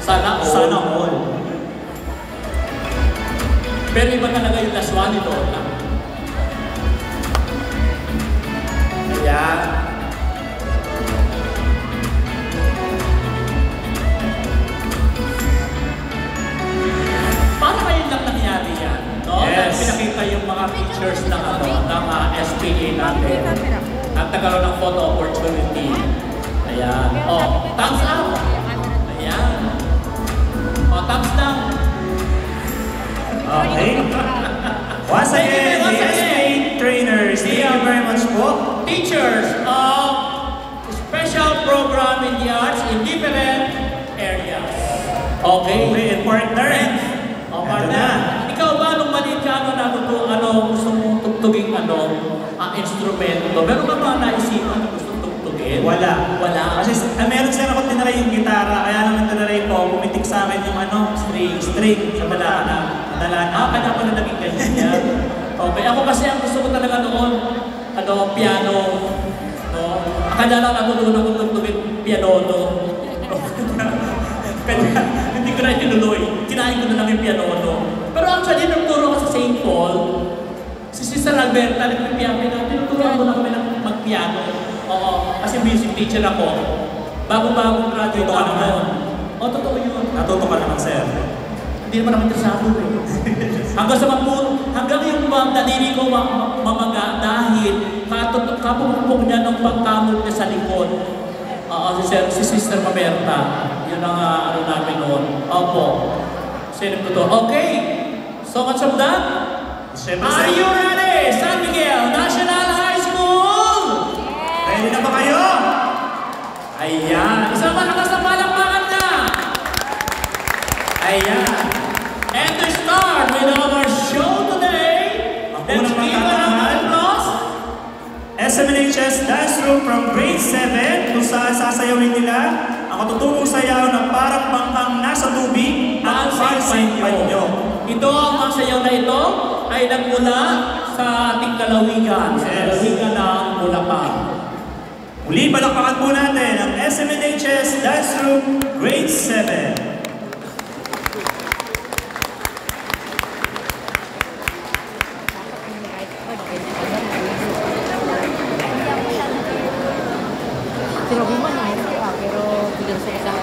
Sana all. Sana all. Pero iba talaga yung laswa ni Donna. Ayan. Paano kayo lang nangyari yan? No? Yes. Pinakita yung mga pictures ng SPA natin. At nagkaroon ng photo opportunity. Ayan. Oh, thumbs up. Ayan. Oh, thumbs down. Okay. Once again, the SPA trainers, thank you very much po. Teachers of special program in the arts in different areas. Okay. Okay, and partner. O, partner. Ikaw ba, nung maliit ka, gusto mong tugtuging instrumento? Meron ka ba naisipan na gusto tugtugin? Wala. Wala. Kasi meron sila ako tinaray yung gitara, kaya naman tinaray ko, pumitik sa akin yung string sa balana. Kaya pala naging ganyan yan. Okay, ako kasi ang gusto ko talaga noon, piano. No? Akala lang natutunan ko tugtugin piano. Kaya hindi ko na tinuloy. Kinain ko na lang yung piano. Pero actually, nagturo ko sa St. Paul, si Sister Alberta, nagpipiano, tinuturuan ko na kami ng mag-piano. Oo, kasi music teacher ako. Bago-bagong graduate ako noon. Oo, totoo yun. Natuto ka naman, sir. Hindi naman ako interesado eh. Hanggang yung daliri ko mamaga dahil kapupupok niya ng pagkamot niya sa likod. Si Sister Maberta. Yun ang namin noon. Opo. Sinip ko to. Okay. So much of that. Are you ready? San Miguel National High School! Ready na ba kayo? Ayan. Isang malakas na palakpakan na. Ayan. And to start with our show today, let's give a round of applause. SMNHS Dance Room from grade 7 kung saan sasayawin nila ang katutubong sayaw na parang bangkang nasa tubig at Pansin Panyo. Ito ang mga sayaw na ito ay nagmula sa ating lalawigan, sa lalawigan ng Bulacan. Muli palakpakan po natin ang SMNHS Dance Room grade 7. Sinabi mo na, pero bigyan sa isa.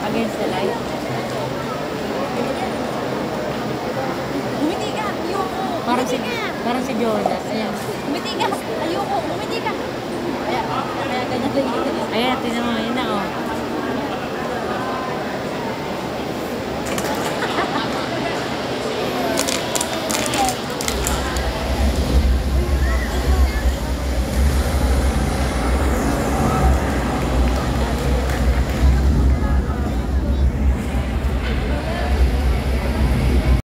Against the light. Bumiti ka! Ayoko! Parang si Jonas. Ayan. Bumiti ka! Ayoko! Bumiti ka! Kaya ganyan. Ayan, tingnan mo.